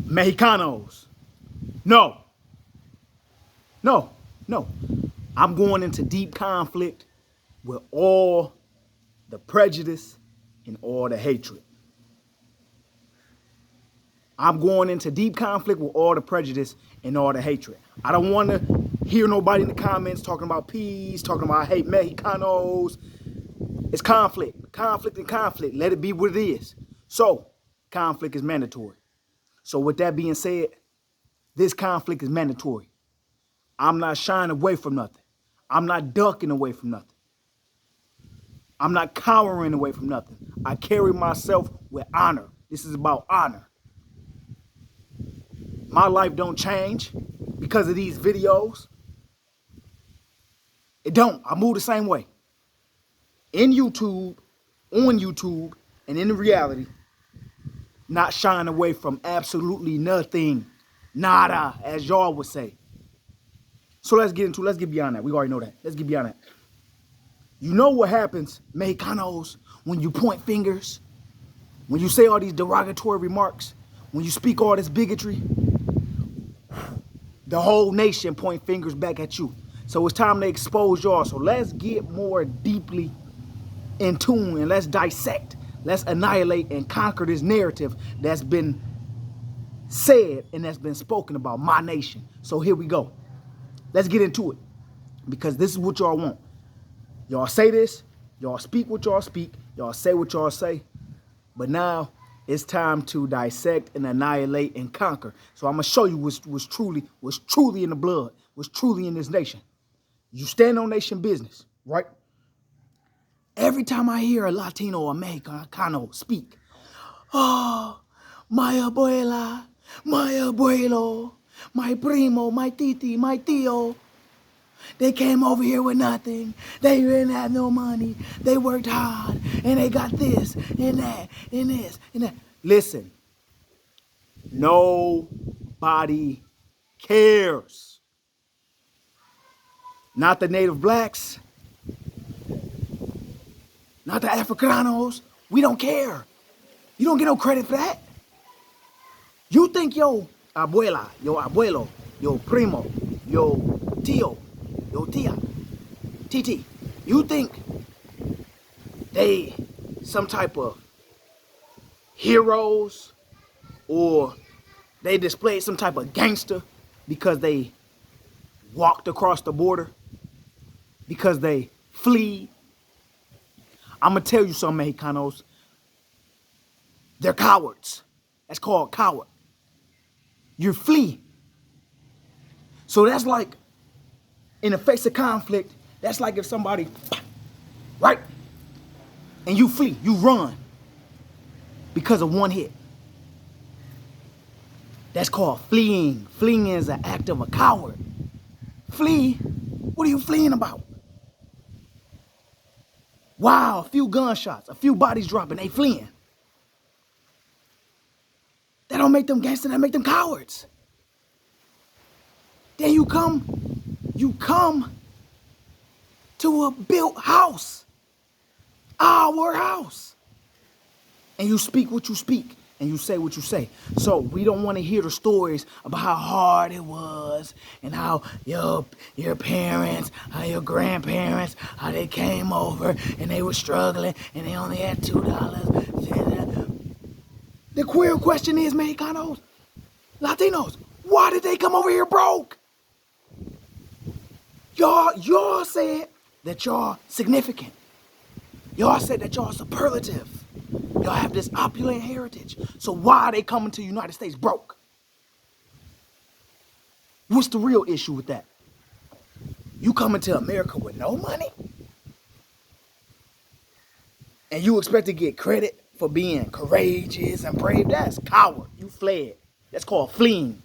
Mexicanos. No. No. No. I'm going into deep conflict with all the prejudice and all the hatred. I'm going into deep conflict with all the prejudice and all the hatred. I don't want to hear nobody in the comments talking about peace, talking about hate Mexicanos. It's conflict. Conflict and conflict. Let it be what it is. So, conflict is mandatory. So with that being said, this conflict is mandatory. I'm not shying away from nothing. I'm not ducking away from nothing. I'm not cowering away from nothing. I carry myself with honor. This is about honor. My life don't change because of these videos. It don't. I move the same way. In YouTube, on YouTube, and in reality, not shying away from absolutely nothing. Nada, as y'all would say. So let's get beyond that. We already know that. Let's get beyond that. You know what happens, Mexicanos, when you point fingers, when you say all these derogatory remarks, when you speak all this bigotry, the whole nation point fingers back at you. So it's time to expose y'all. So let's get more deeply in tune and let's dissect. Let's annihilate and conquer this narrative that's been said and that's been spoken about my nation. So here we go. Let's get into it because this is what y'all want. Y'all say this, y'all speak what y'all speak, y'all say what y'all say, but now it's time to dissect and annihilate and conquer. So I'm gonna show you what's truly in the blood, what's truly in this nation. You stand on nation business, right? Every time I hear a Latino or Mexicano speak, oh, my abuela, my abuelo, my primo, my titi, my tío, they came over here with nothing. They didn't have no money. They worked hard and they got this and that and this and that. Listen, nobody cares. Not the native blacks, not the Africanos. We don't care. You don't get no credit for that. You think your abuela, your abuelo, your primo, your tío, your tia, titi, you think they some type of heroes or they displayed some type of gangster because they walked across the border, because they flee? I'm going to tell you something, Mexicanos. They're cowards. That's called coward. You flee. So that's like, in the face of conflict, that's like if somebody, right? And you flee, you run because of one hit. That's called fleeing. Fleeing is an act of a coward. Flee? What are you fleeing about? Wow, a few gunshots, a few bodies dropping, they fleeing. That don't make them gangsters, that make them cowards. Then you come to a built house, our house, and you speak what you speak and you say what you say. So we don't want to hear the stories about how hard it was and how your parents, how your grandparents, how they came over and they were struggling and they only had $2. The queer question is, Mexicanos, Latinos, why did they come over here broke? Y'all said that y'all significant. Y'all said that y'all superlative. Y'all have this opulent heritage. So why are they coming to the United States broke? What's the real issue with that? You coming to America with no money? And you expect to get credit for being courageous and brave? That's coward. You fled. That's called fleeing.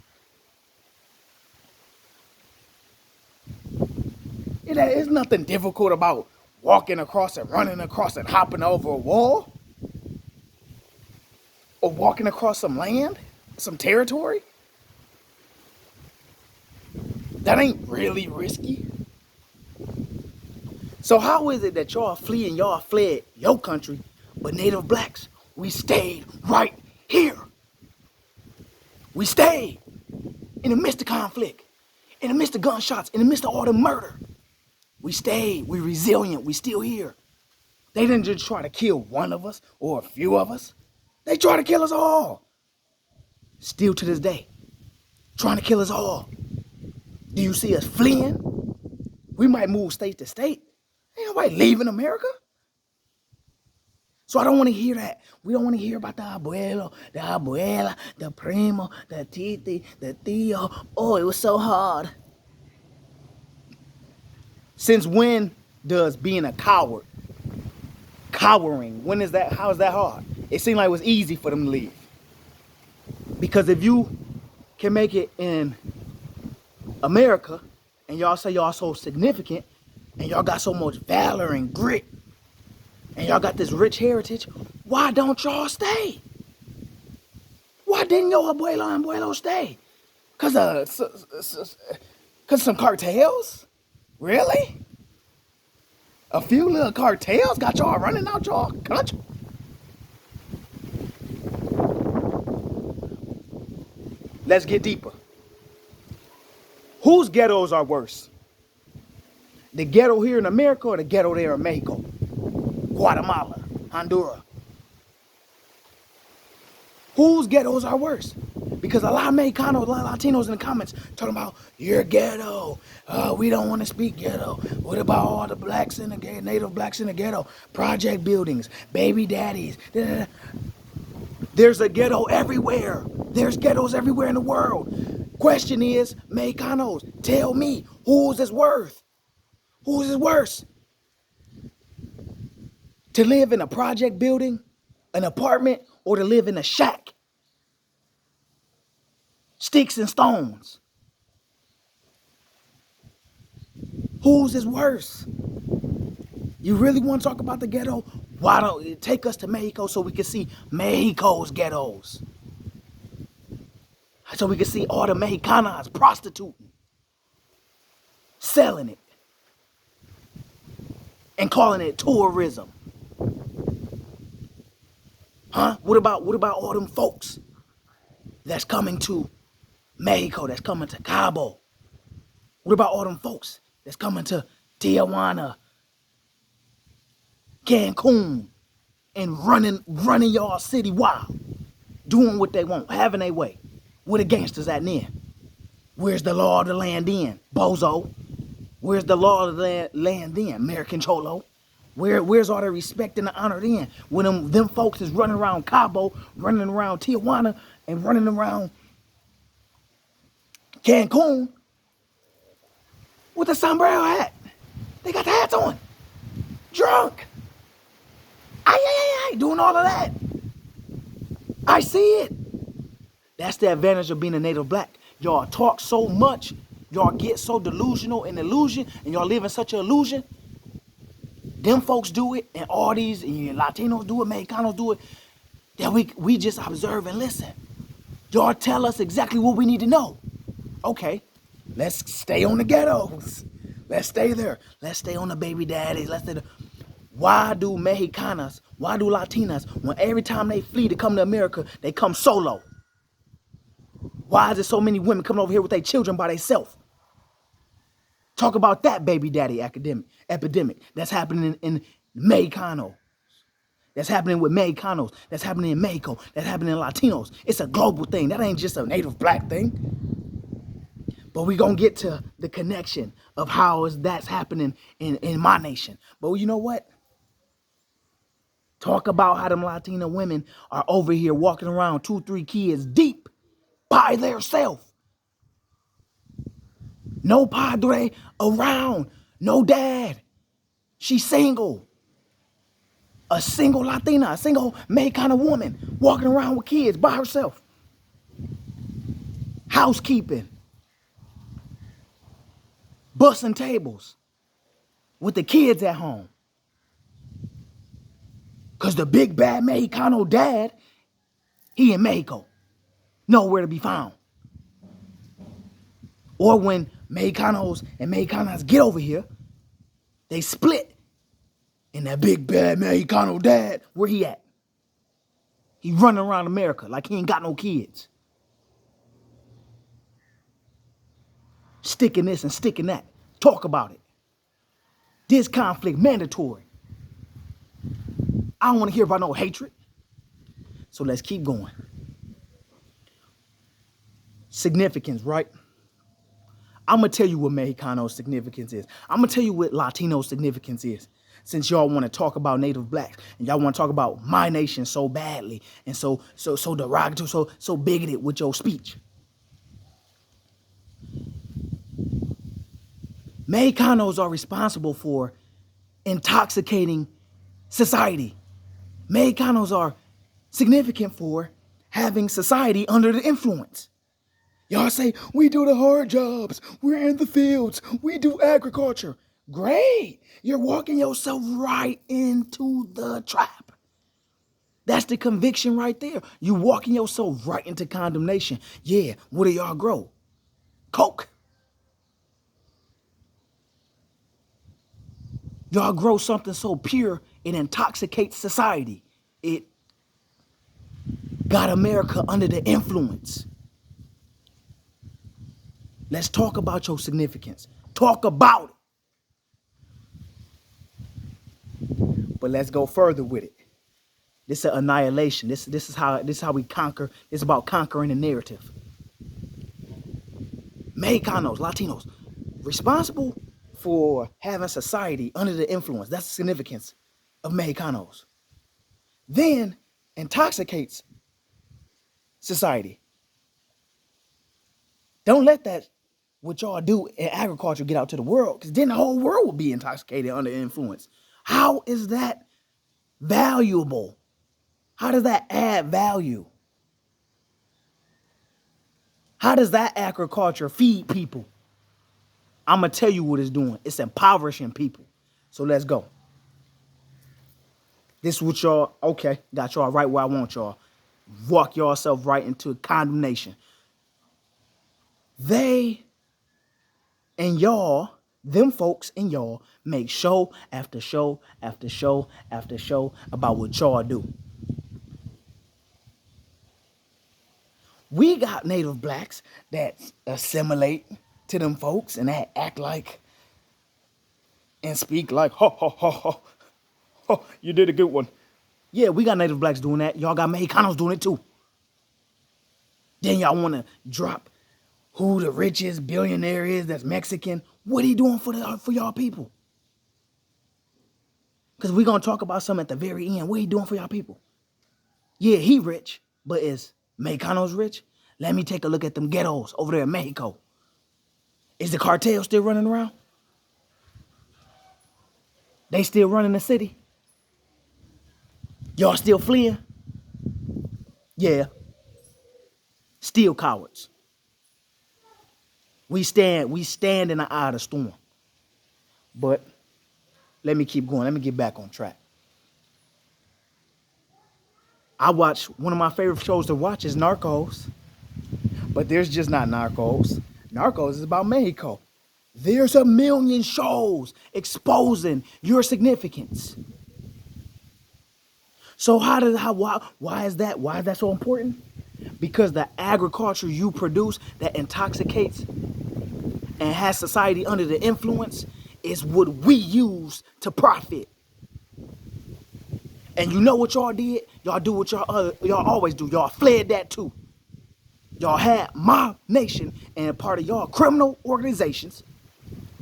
There's nothing difficult about walking across and running across and hopping over a wall. Or walking across some land, some territory. That ain't really risky. So how is it that y'all fleeing, y'all fled your country, but native blacks, we stayed right here? We stayed in the midst of conflict, in the midst of gunshots, in the midst of all the murder. We stayed, we resilient, we still here. They didn't just try to kill one of us or a few of us. They tried to kill us all. Still to this day, trying to kill us all. Do you see us fleeing? We might move state to state. Ain't nobody leaving America. So I don't want to hear that. We don't want to hear about the abuelo, the abuela, the primo, the titi, the tío. Oh, it was so hard. Since when does being a coward, cowering, when is that, how is that hard? It seemed like it was easy for them to leave. Because if you can make it in America, and y'all say y'all so significant, and y'all got so much valor and grit, and y'all got this rich heritage, why don't y'all stay? Why didn't your abuelo and abuelo stay? Cause some cartels? Really? A few little cartels got y'all running out y'all country? Let's get deeper. Whose ghettos are worse? The ghetto here in America or the ghetto there in Mexico? Guatemala, Honduras. Whose ghettos are worse? Because a lot of Mexicanos, a lot of Latinos in the comments talking about, you're ghetto. We don't want to speak ghetto. What about all the blacks in the ghetto, native blacks in the ghetto? Project buildings, baby daddies. Da, da, da. There's a ghetto everywhere. There's ghettos everywhere in the world. Question is, Mexicanos, tell me, whose is worse? Whose is worse? To live in a project building, an apartment, or to live in a shack? Sticks and stones. Whose is worse? You really want to talk about the ghetto? Why don't you take us to Mexico so we can see Mexico's ghettos? So we can see all the Mexicanas prostituting, selling it, and calling it tourism. Huh? What about all them folks that's coming to Mexico, that's coming to Cabo? What about all them folks that's coming to Tijuana, Cancun, and running y'all city wild, doing what they want, having their way? Where the gangsters at then? Where's the law of the land then, bozo? Where's the law of the land then, American Cholo? Where's all the respect and the honor then? When them folks is running around Cabo, running around Tijuana, and running around Cancun with a sombrero hat. They got the hats on. Drunk. Ay, doing all of that. I see it. That's the advantage of being a native black. Y'all talk so much, y'all get so delusional in illusion, and y'all live in such an illusion. Them folks do it, and all these and Latinos do it, Mexicanos do it, that we just observe and listen. Y'all tell us exactly what we need to know. Okay, let's stay on the ghettos. Let's stay there. Let's stay on the baby daddies. Let's stay there. Why do Mexicanas, why do Latinas, when every time they flee to come to America, they come solo? Why is there so many women coming over here with their children by themselves? Talk about that baby daddy epidemic that's happening in Mexicano. That's happening with Mexicanos. That's happening in Mexico. That's happening in Latinos. It's a global thing. That ain't just a native black thing. But we gonna get to the connection of how that's happening in my nation. But you know what? Talk about how them Latina women are over here walking around 2-3 kids deep by themselves. No padre around. No dad. She's single. A single Latina, a single Mexicana woman walking around with kids by herself. Housekeeping. Bussing tables with the kids at home. Because the big bad Mexicano dad, he in Mexico. Nowhere to be found. Or when Mexicanos and Mexicanas get over here, they split. And that big bad Mexicano dad, where he at? He running around America like he ain't got no kids. Sticking this and sticking that. Talk about it. This conflict mandatory. I don't want to hear about no hatred. So let's keep going. Significance, right? I'm going to tell you what Mexicano's significance is. I'm going to tell you what Latino's significance is. Since y'all want to talk about Native Blacks and y'all want to talk about my nation so badly and so derogatory, so bigoted with your speech. Mexicanos are responsible for intoxicating society. Mexicanos are significant for having society under the influence. Y'all say, we do the hard jobs, we're in the fields, we do agriculture. Great. You're walking yourself right into the trap. That's the conviction right there. You walking yourself right into condemnation. Yeah, what do y'all grow? Coke. Y'all grow something so pure, it intoxicates society. It got America under the influence. Let's talk about your significance. Talk about it. But let's go further with it. This is annihilation. This is how we conquer. It's about conquering the narrative. Mexicanos, Latinos, responsible for having society under the influence. That's the significance of Mexicanos. Then intoxicates society. Don't let that what y'all do in agriculture get out to the world, because then the whole world will be intoxicated under influence. How is that valuable? How does that add value? How does that agriculture feed people? I'm going to tell you what it's doing. It's impoverishing people. So let's go. This is what y'all, okay, got y'all right where I want y'all. Walk yourself right into condemnation. They and y'all, them folks and y'all, make show after show after show after show about what y'all do. We got Native Blacks that assimilate to them folks and that act like and speak like, ho, ho, ho, ho, ho, you did a good one. Yeah, we got Native Blacks doing that. Y'all got Mexicanos doing it too. Then y'all want to drop who the richest billionaire is that's Mexican. What he doing for y'all people? Because we're going to talk about something at the very end. What he doing for y'all people? Yeah, he rich, but is Mexicanos rich? Let me take a look at them ghettos over there in Mexico. Is the cartel still running around? They still running the city? Y'all still fleeing? Yeah. Still cowards. We stand in the eye of the storm. But let me keep going. Let me get back on track. I watch, one of my favorite shows to watch is Narcos. But there's just not Narcos. Narcos is about Mexico. There's a million shows exposing your significance. So why is that? Why is that so important? Because the agriculture you produce that intoxicates and has society under the influence is what we use to profit. And you know what y'all did? Y'all do what y'all always do. Y'all fled that too. Y'all had my nation and a part of y'all criminal organizations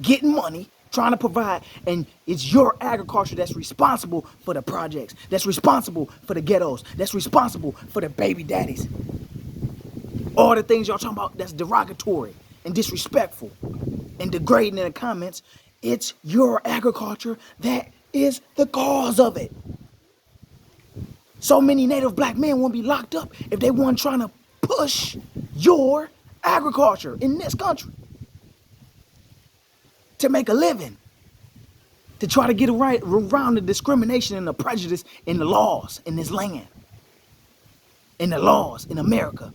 getting money, trying to provide, and it's your agriculture that's responsible for the projects, that's responsible for the ghettos, that's responsible for the baby daddies. All the things y'all talking about that's derogatory and disrespectful and degrading in the comments, it's your agriculture that is the cause of it. So many Native Black men won't be locked up if they weren't trying to push your agriculture in this country to make a living, to try to get around the discrimination and the prejudice in the laws in this land, in the laws in America.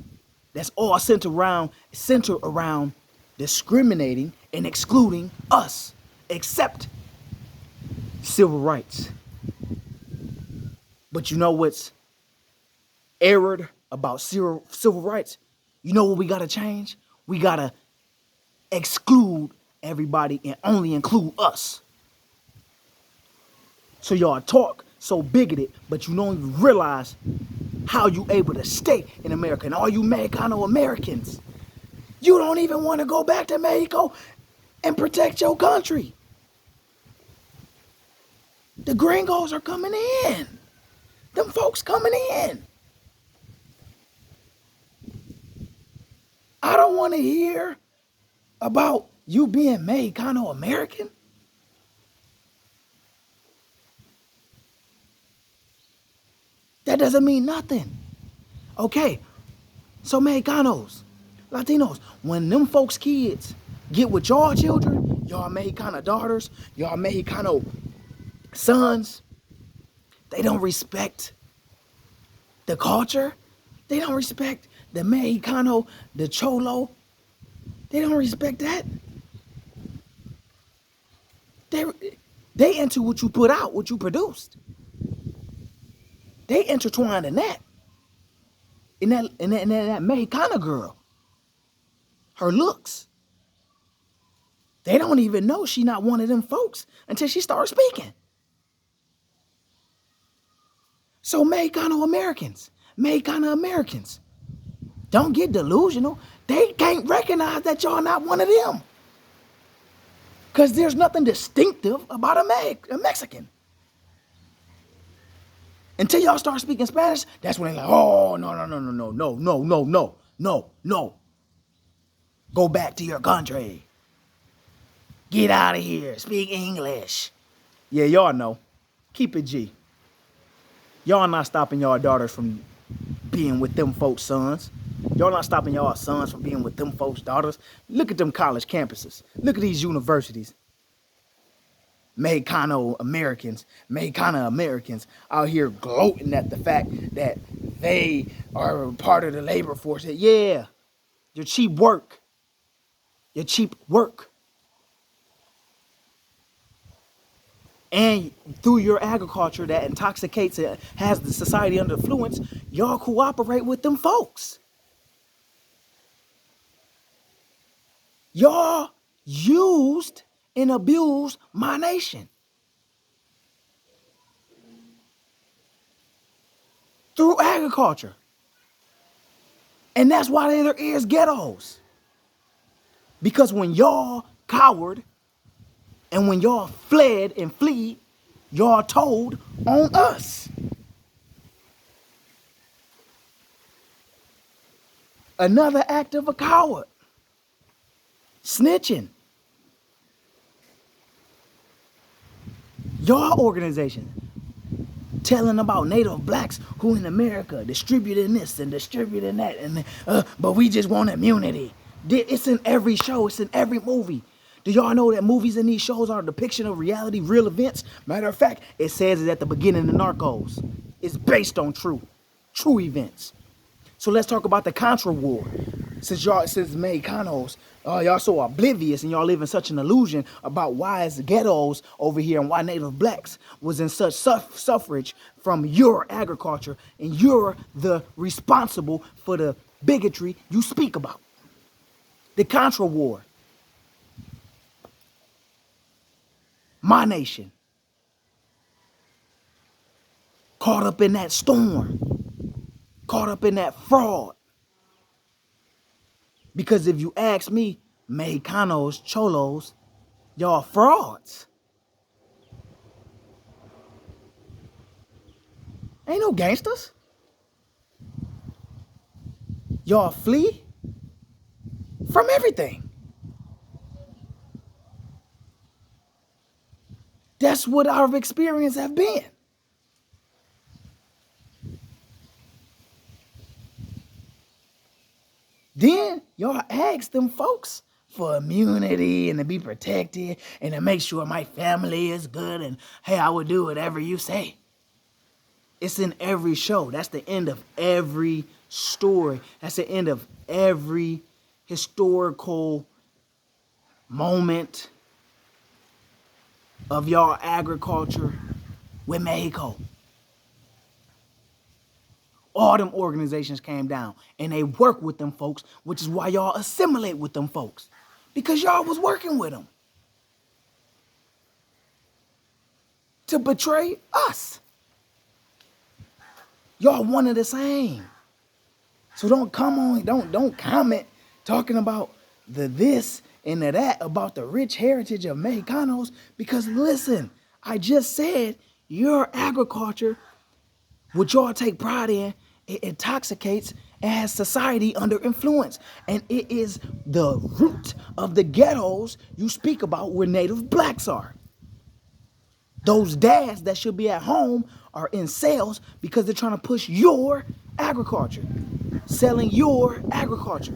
That's all centered around discriminating and excluding us, except civil rights. But you know what's errored about civil rights? You know what we gotta change? We gotta exclude everybody and only include us. So y'all talk so bigoted, but you don't even realize how you able to stay in America. And all you Mexicano Americans, you don't even want to go back to Mexico and protect your country. The gringos are coming in. Them folks coming in. I don't want to hear about you being Mexicano American. That doesn't mean nothing. Okay, so Mexicanos, Latinos, when them folks' kids get with y'all children, y'all Mexicano daughters, y'all Mexicano sons, they don't respect the culture. They don't respect the Mexicano, the Cholo. They don't respect that. They into what you put out, what you produced. They intertwined in that. In that Mexicana girl. Her looks. They don't even know she not one of them folks until she starts speaking. So Mexicano Americans, don't get delusional. They can't recognize that y'all not one of them. Because there's nothing distinctive about a Mexican. Until y'all start speaking Spanish, that's when they're like, oh, no. Go back to your country. Get out of here. Speak English. Yeah, y'all know. Keep it G. Y'all not stopping y'all daughters from being with them folks' sons. Y'all not stopping y'all sons from being with them folks' daughters. Look at them college campuses. Look at these universities. Mexicano Americans out here gloating at the fact that they are part of the labor force. Yeah, your cheap work. And through your agriculture that intoxicates and has the society under influence, y'all cooperate with them folks. Y'all used and abused my nation. Through agriculture. And that's why there is ghettos. Because when y'all cowered and when y'all fled and flee, y'all told on us. Another act of a coward. Snitching. Y'all organization telling about Native blacks who in America distributing this and distributing that, and but we just want immunity. It's in every show. It's in every movie. Do y'all know that movies in these shows are a depiction of reality, real events? Matter of fact, it says it at the beginning of Narcos. It's based on true events. So let's talk about the Contra War. Since Mexicanos, y'all so oblivious and y'all live in such an illusion about why it's ghettos over here and why Native blacks was in such suffrage from your agriculture, and you're the responsible for the bigotry you speak about. The Contra War. My nation. Caught up in that storm. Caught up in that fraud. Because if you ask me, Mexicanos, Cholos, y'all frauds. Ain't no gangsters. Y'all flee from everything. That's what our experience have been. Then y'all ask them folks for immunity and to be protected and to make sure my family is good and, hey, I will do whatever you say. It's in every show. That's the end of every story. That's the end of every historical moment of y'all agriculture with Mexico. All them organizations came down and they work with them folks, which is why y'all assimilate with them folks. Because y'all was working with them to betray us. Y'all one of the same. So don't come on, don't comment talking about the this and the that about the rich heritage of Mexicanos, because listen, I just said your agriculture, which y'all take pride in, it intoxicates and has society under influence. And it is the root of the ghettos you speak about where native blacks are. Those dads that should be at home are in sales because they're trying to push your agriculture, selling your agriculture,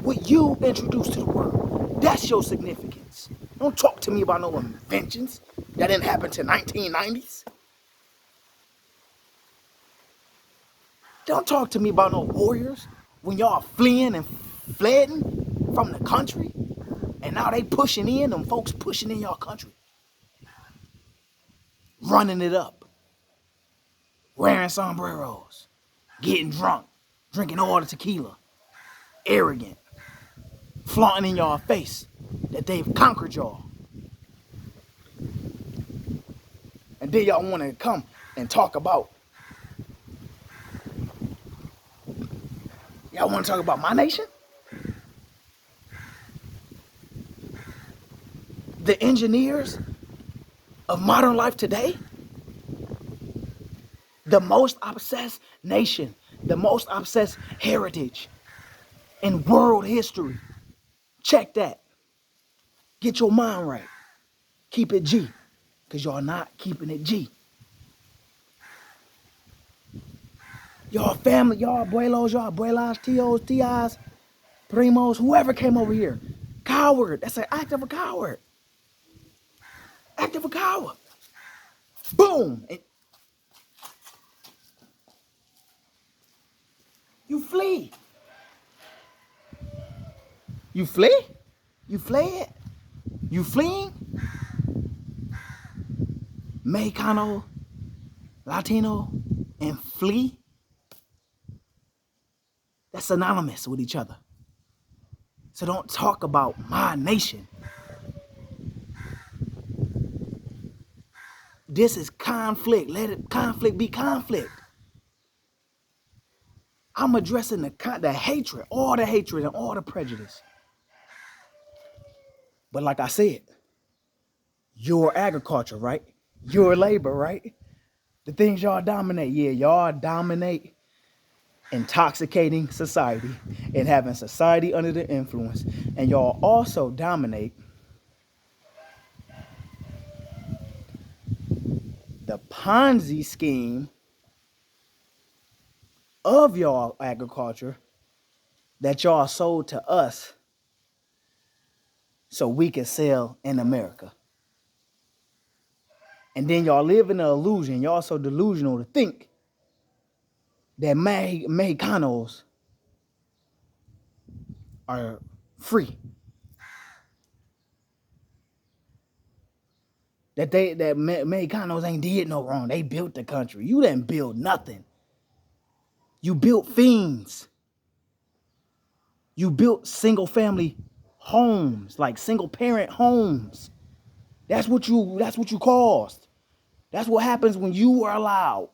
what you introduced to the world. That's your significance. Don't talk to me about no inventions that didn't happen to 1990s. Don't talk to me about no warriors when y'all fleeing and fleeing from the country, and now they pushing in, them folks pushing in y'all country, running it up, wearing sombreros, getting drunk, drinking all the tequila, arrogant, flaunting in y'all face that they've conquered y'all. And then y'all want to come and talk about, y'all want to talk about my nation? The engineers of modern life today? The most obsessed nation, the most obsessed heritage in world history. Check that. Get your mind right. Keep it G, because y'all not keeping it G. Y'all family, y'all abuelos, y'all abuelas, tios, tias, primos, whoever came over here. Coward. That's an act of a coward. Act of a coward. Boom. And you flee. You flee? You fled? You fleeing? Mexicano, Latino, and flee? That's synonymous with each other. So don't talk about my nation. This is conflict. Let it conflict be conflict. I'm addressing the hatred, all the hatred and all the prejudice. But like I said, your agriculture, right? Your labor, right? The things y'all dominate. Yeah, y'all dominate intoxicating society and having society under the influence. And y'all also dominate the Ponzi scheme of y'all agriculture that y'all sold to us so we can sell in America. And then y'all live in the illusion. Y'all so delusional to think that Mexicanos are free. That Mexicanos ain't did no wrong. They built the country. You didn't build nothing. You built fiends. You built single family homes, like single parent homes. That's what you caused. That's what happens when you were allowed.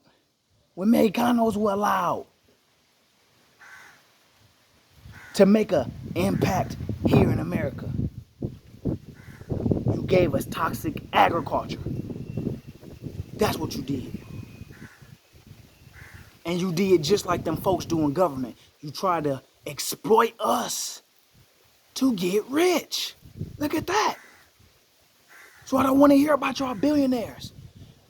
When Mexicanos were allowed to make an impact here in America. You gave us toxic agriculture. That's what you did. And you did just like them folks do in government. You tried to exploit us to get rich. Look at that. So I don't want to hear about y'all billionaires.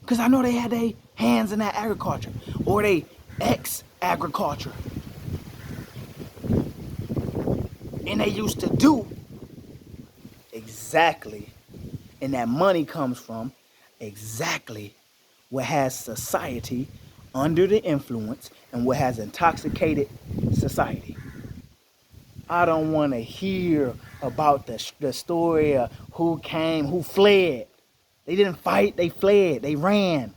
Because I know they had their hands in that agriculture. Or they ex-agriculture. And they used to do exactly, and that money comes from exactly what has society under the influence and what has intoxicated society. I don't want to hear about the story of who came, who fled. They didn't fight, they fled, they ran.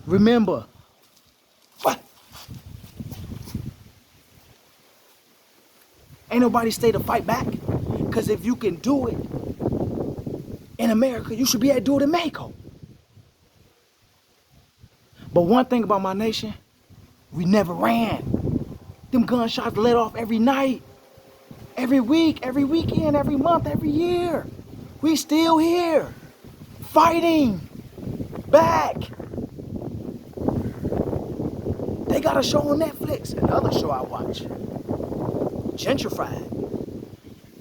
Remember, what? Ain't nobody stay to fight back. Because if you can do it in America, you should be able to do it in Mexico. But one thing about my nation, we never ran. Them gunshots let off every night, every week, every weekend, every month, every year. We still here, fighting back. They got a show on Netflix, another show I watch, Gentrified.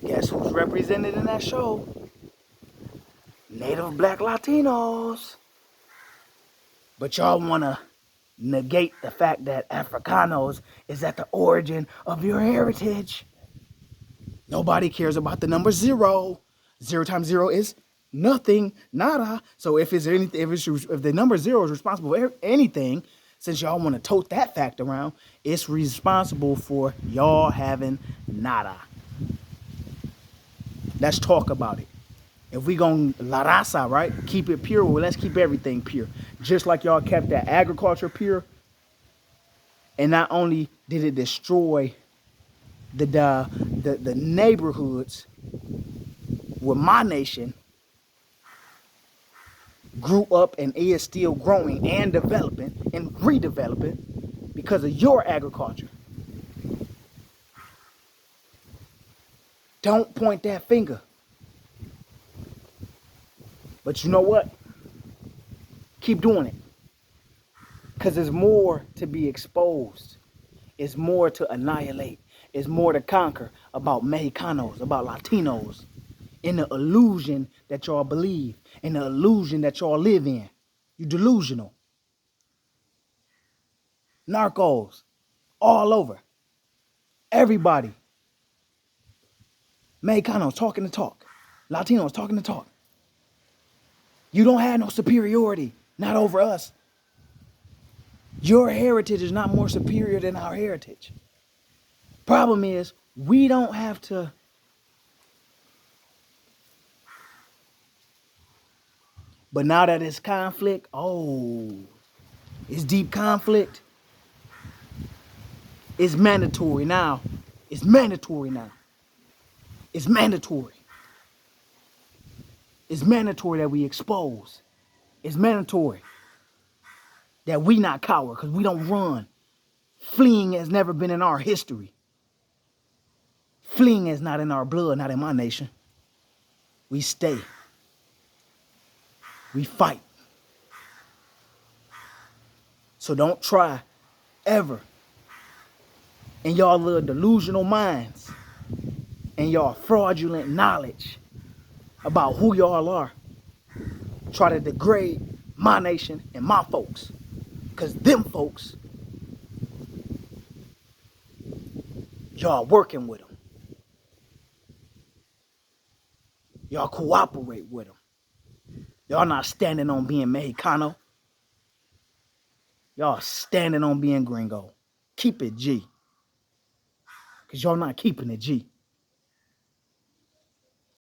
Guess who's represented in that show? Native Black Latinos. But y'all wanna negate the fact that Africanos is at the origin of your heritage. Nobody cares about the number 0. 0 times 0 is nothing, nada. So if the number 0 is responsible for anything, since y'all want to tote that fact around, it's responsible for y'all having nada. Let's talk about it. If we gon' la raza, right, keep it pure, well, let's keep everything pure. Just like y'all kept that agriculture pure, and not only did it destroy the neighborhoods where my nation grew up and is still growing and developing and redeveloping because of your agriculture. Don't point that finger. But you know what? Keep doing it. Because there's more to be exposed. It's more to annihilate. It's more to conquer about Mexicanos, about Latinos, in the illusion that y'all believe, in the illusion that y'all live in. You delusional. Narcos, all over. Everybody. Mexicanos talking the talk. Latinos talking the talk. You don't have no superiority, not over us. Your heritage is not more superior than our heritage. Problem is, we don't have to. But now that it's conflict, it's deep conflict. It's mandatory now. It's mandatory now. It's mandatory. It's mandatory that we expose. It's mandatory that we not coward because we don't run. Fleeing has never been in our history. Fleeing is not in our blood, not in my nation. We stay. We fight. So don't try ever in y'all little delusional minds and y'all fraudulent knowledge about who y'all are try to degrade my nation and my folks. Because them folks, y'all working with them. Y'all cooperate with them. Y'all not standing on being Mexicano. Y'all standing on being gringo. Keep it G. Because y'all not keeping it G.